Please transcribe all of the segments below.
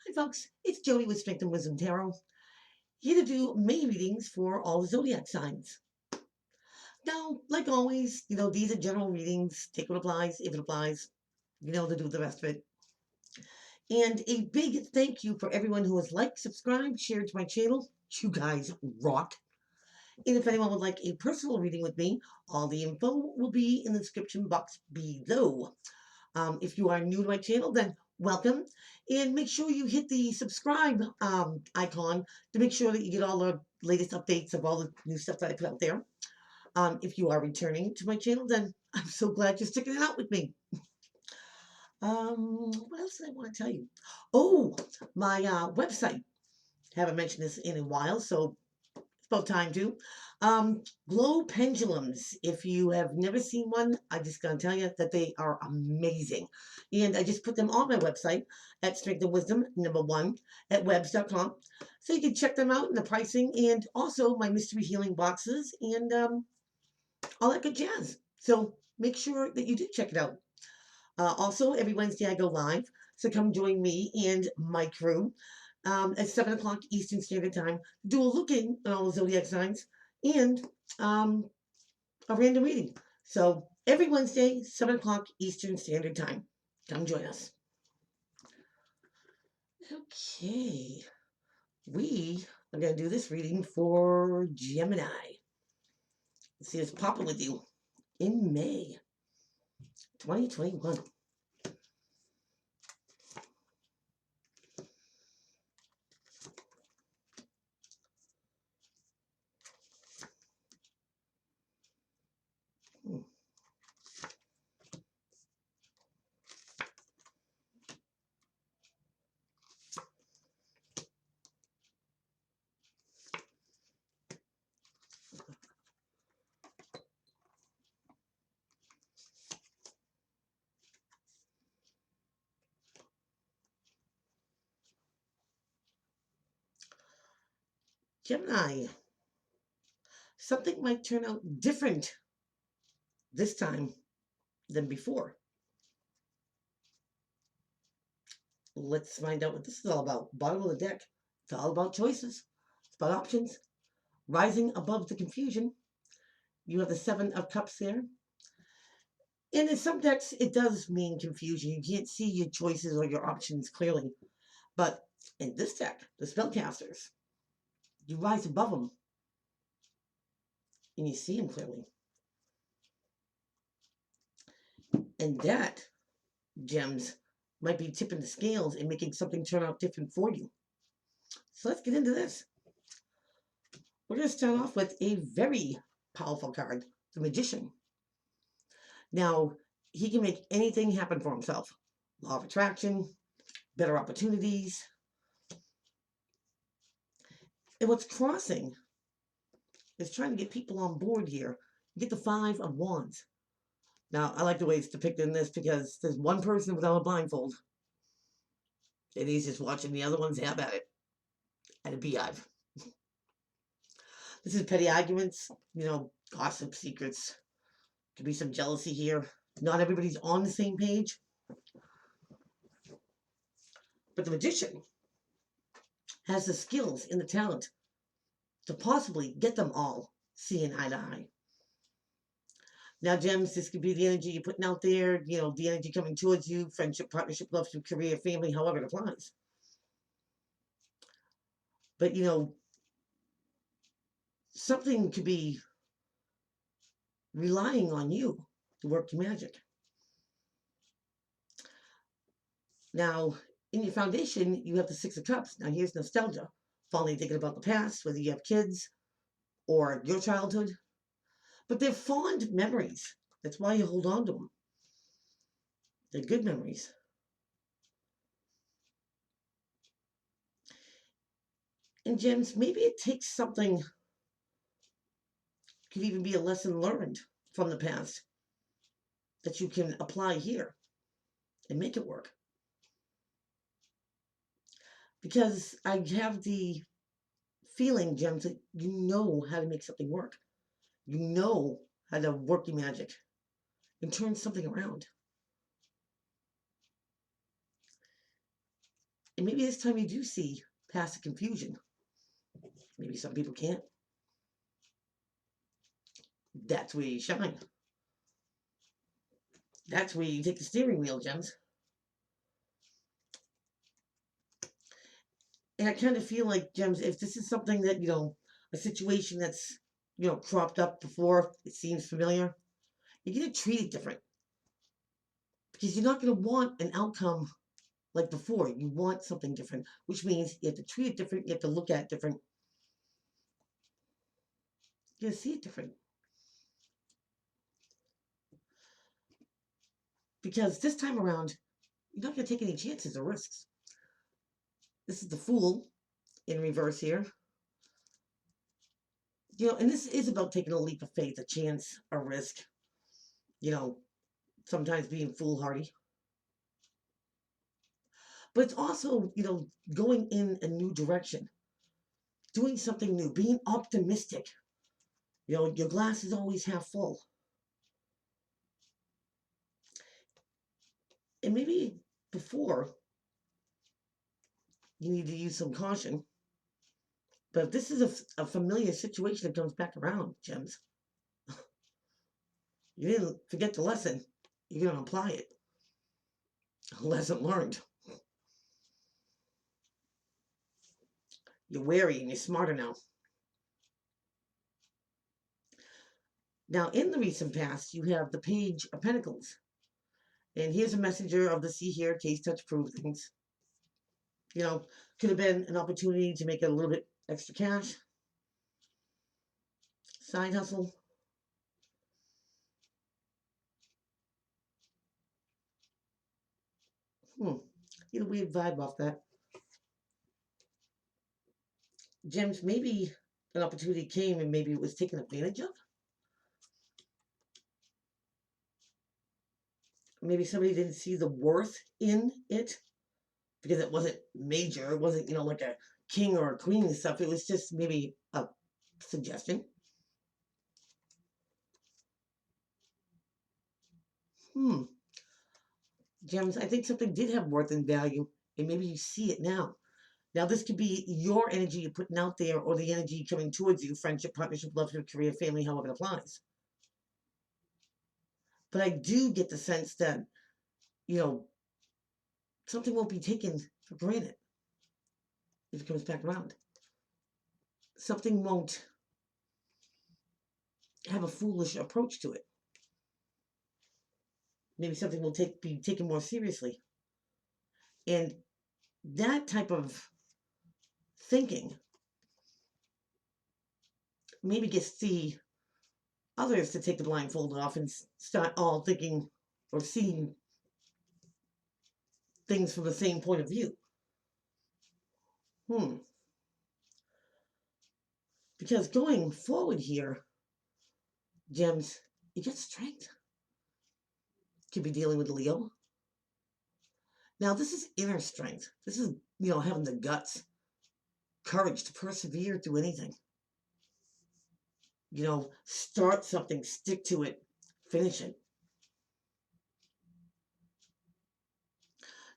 Hi folks, it's Jody with Strength and Wisdom Tarot, here to do May readings for all the zodiac signs. Now, like always, these are general readings. Take what applies, if it applies, to do the rest of it. And a big thank you for everyone who has liked, subscribed, shared to my channel. You guys rock. And if anyone would like a personal reading with me, all the info will be in the description box below. If you are new to my channel, then welcome. And make sure you hit the subscribe icon to make sure that you get all the latest updates of all the new stuff that I put out there. If you are returning to my channel, then I'm so glad you're sticking it out with me. What else did I want to tell you? Oh, my website. Haven't mentioned this in a while, so it's about time to. Glow pendulums. If you have never seen one, I just gotta tell you that they are amazing. And I just put them on my website at Strength and Wisdom, #1, at webs.com. So you can check them out and the pricing and also my mystery healing boxes and all that good jazz. So make sure that you do check it out. Also, every Wednesday I go live. So come join me and my crew at 7 o'clock Eastern Standard Time. Do a look in at all the zodiac signs and a random reading. So every Wednesday, 7 o'clock Eastern Standard Time. Come join us. Okay. We are going to do this reading for Gemini. Let's see what's popping with you in May 2021. Gemini, something might turn out different this time than before. Let's find out what this is all about. Bottom of the deck. It's all about choices. It's about options. Rising above the confusion. You have the 7 of Cups there. And in some decks, it does mean confusion. You can't see your choices or your options clearly. But in this deck, the spellcasters, you rise above them and you see them clearly. And that, gems, might be tipping the scales and making something turn out different for you. So let's get into this. We're going to start off with a very powerful card, the Magician. Now, he can make anything happen for himself. Law of attraction, better opportunities. And what's crossing is trying to get people on board here. You get the 5 of Wands. Now, I like the way it's depicted in this because there's one person without a blindfold. And he's just watching the other ones have at it. At a beehive. This is petty arguments, gossip, secrets. Could be some jealousy here. Not everybody's on the same page. But the Magician has the skills and the talent to possibly get them all seeing eye to eye. Now, gems, this could be the energy you're putting out there, the energy coming towards you, friendship, partnership, love, career, family, however it applies. But, something could be relying on you to work your magic. Now, in your foundation, you have the 6 of Cups. Now, here's nostalgia. Fondly thinking about the past, whether you have kids or your childhood. But they're fond memories. That's why you hold on to them. They're good memories. And gems, maybe it takes something, could even be a lesson learned from the past that you can apply here and make it work. Because I have the feeling, gems, that you know how to make something work. You know how to work your magic and turn something around. And maybe this time you do see past the confusion. Maybe some people can't. That's where you shine. That's where you take the steering wheel, Gems. And I kind of feel like, Gems, if this is something that, a situation that's, cropped up before, it seems familiar, you're going to treat it different. Because you're not going to want an outcome like before. You want something different, which means you have to treat it different, you have to look at it different. You're going to see it different. Because this time around, you're not going to take any chances or risks. This is the Fool in reverse here. And this is about taking a leap of faith, a chance, a risk. Sometimes being foolhardy. But it's also, going in a new direction, doing something new, being optimistic. Your glass is always half full. And maybe before, you need to use some caution. But if this is a familiar situation that comes back around, Gems, you didn't forget the lesson. You're going to apply it. Lesson learned. You're wary and you're smarter now. Now, in the recent past, you have the Page of Pentacles. And here's a messenger of the see here, taste, touch, prove things. Could have been an opportunity to make a little bit extra cash. Side hustle. Get a weird vibe off that. Gems, maybe an opportunity came and maybe it was taken advantage of. Maybe somebody didn't see the worth in it because it wasn't major. It wasn't, like a king or a queen and stuff. It was just maybe a suggestion. Gems, I think something did have worth and value, and maybe you see it now. Now, this could be your energy you're putting out there or the energy coming towards you, friendship, partnership, love, career, family, however it applies. But I do get the sense that, something won't be taken for granted if it comes back around. Something won't have a foolish approach to it. Maybe something will be taken more seriously. And that type of thinking maybe gets the others to take the blindfold off and start all thinking or seeing things from the same point of view. Because going forward here, Gems, you get strength. Could be dealing with Leo. Now, this is inner strength. This is, having the guts, courage to persevere through anything. Start something, stick to it, finish it.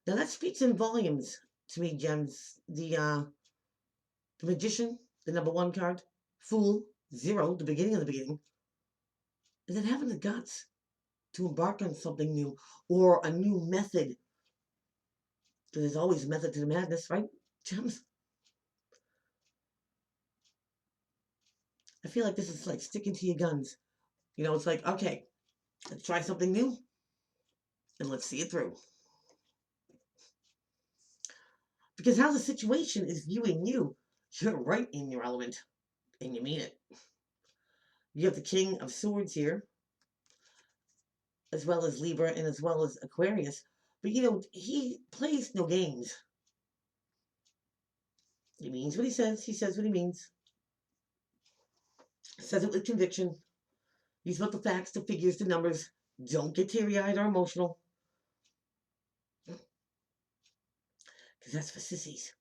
Now, that speaks in volumes to me, Gems. The Magician, the number 1 card, Fool, 0, the beginning of the beginning, and then having the guts to embark on something new or a new method. Because there's always a method to the madness, right, Gems? I feel like this is like sticking to your guns. It's like, okay, let's try something new and let's see it through. Because how the situation is viewing you, you're right in your element and you mean it. You have the King of Swords here, as well as Libra and as well as Aquarius. But he plays no games. He means what he says what he means. Says it with conviction. He's about the facts, the figures, the numbers. Don't get teary-eyed or emotional. Because that's for sissies.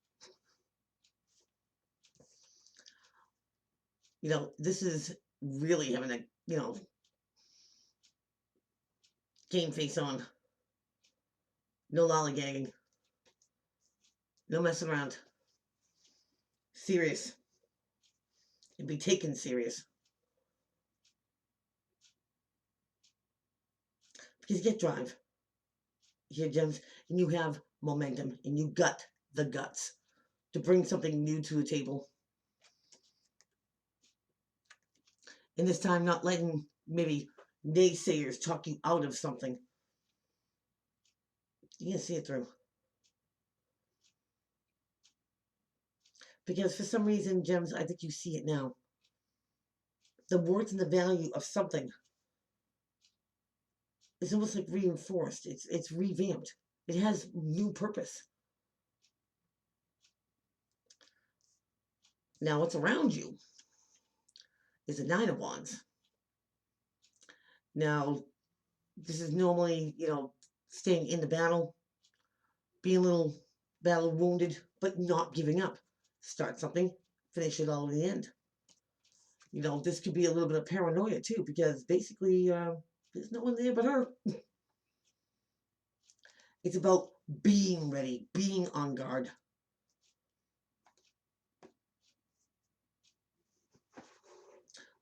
This is really having a, game face on. No lollygagging. No messing around. Serious. And be taken serious. Because you get drive. Here, Gems, and you have momentum, and you got the guts to bring something new to the table. And this time, not letting maybe naysayers talk you out of something. You're going to see it through. Because for some reason, Gems, I think you see it now. The worth and the value of something is almost like reinforced. It's revamped. It has new purpose. Now, what's around you is a Nine of Wands. Now, this is normally, staying in the battle, being a little battle wounded, but not giving up. Start something, finish it all in the end. This could be a little bit of paranoia too, because basically there's no one there but her. It's about being ready, being on guard.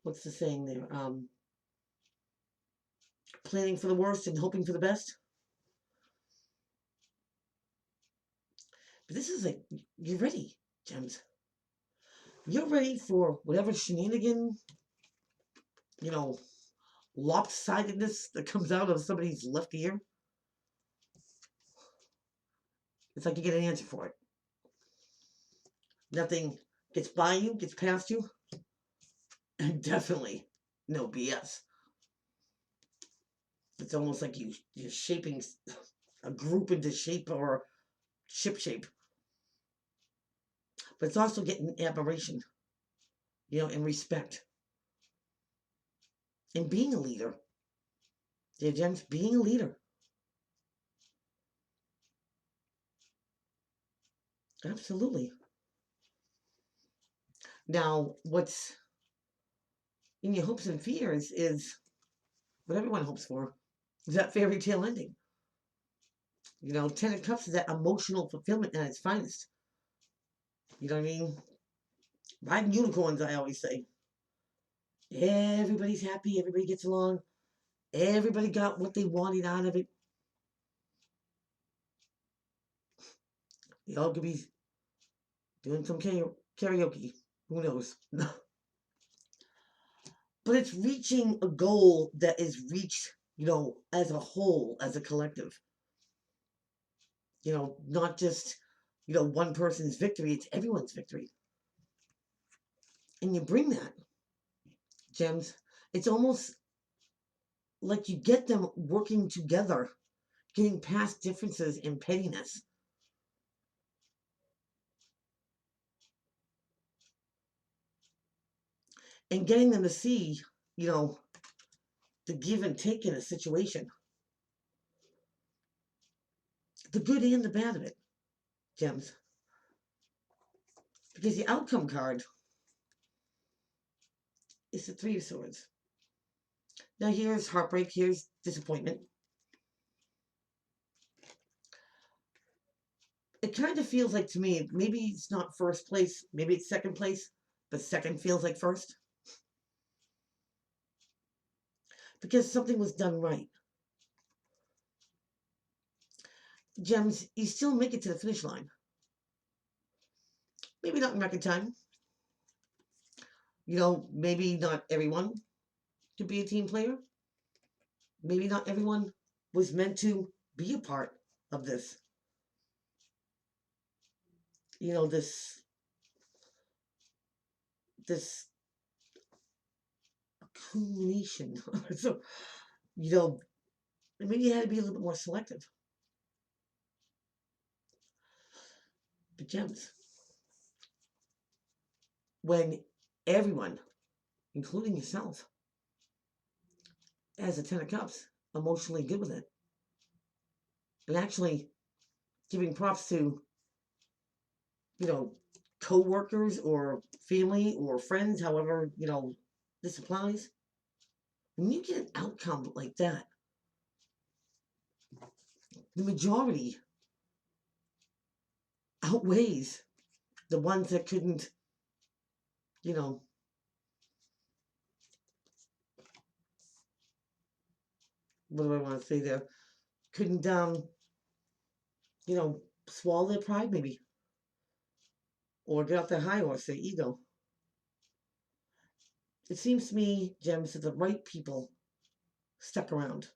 What's the saying there? Planning for the worst and hoping for the best. But this is like, you're ready, Gems. You're ready for whatever shenanigan, lopsidedness that comes out of somebody's left ear. It's like you get an answer for it. Nothing gets by you, gets past you, and definitely no BS. It's almost like you're shaping a group into shape or ship shape. But it's also getting admiration, and respect. And being a leader. Dear Gems, being a leader. Absolutely. Now, what's in your hopes and fears is what everyone hopes for. Is that fairy tale ending. Ten of Cups is that emotional fulfillment at its finest. You know what I mean? Riding unicorns, I always say. Everybody's happy, everybody gets along, everybody got what they wanted out of it. They all could be doing some karaoke. Who knows? But it's reaching a goal that is reached, as a whole, as a collective. Not just, one person's victory, it's everyone's victory. And you bring that, Gems. It's almost like you get them working together, getting past differences and pettiness. And getting them to see, the give and take in a situation. The good and the bad of it, Gems. Because the outcome card is the Three of Swords. Now here's heartbreak, here's disappointment. It kind of feels like to me, maybe it's not first place, maybe it's second place, but second feels like first. Because something was done right. Gems, you still make it to the finish line. Maybe not in record time. Maybe not everyone could be a team player. Maybe not everyone was meant to be a part of this. This accumulation. So, maybe you had to be a little bit more selective. But Gems, when everyone, including yourself, has a Ten of Cups, emotionally good with it, and actually giving props to, co-workers or family or friends, however, this applies. When you get an outcome like that, the majority outweighs the ones that couldn't, you know, what do I want to say there? Couldn't, swallow their pride maybe, or get off their high horse, their ego. It seems to me, Gems, that the right people stuck around.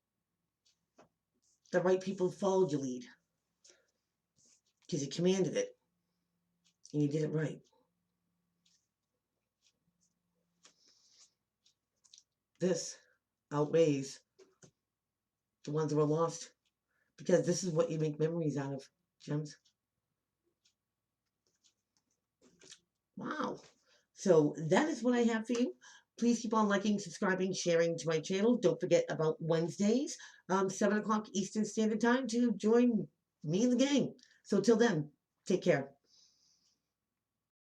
The right people followed your lead because you commanded it and you did it right. This outweighs the ones that were lost because this is what you make memories out of, Gems. Wow. So that is what I have for you. Please keep on liking, subscribing, sharing to my channel. Don't forget about Wednesdays, 7 o'clock Eastern Standard Time to join me in the game. So till then, take care.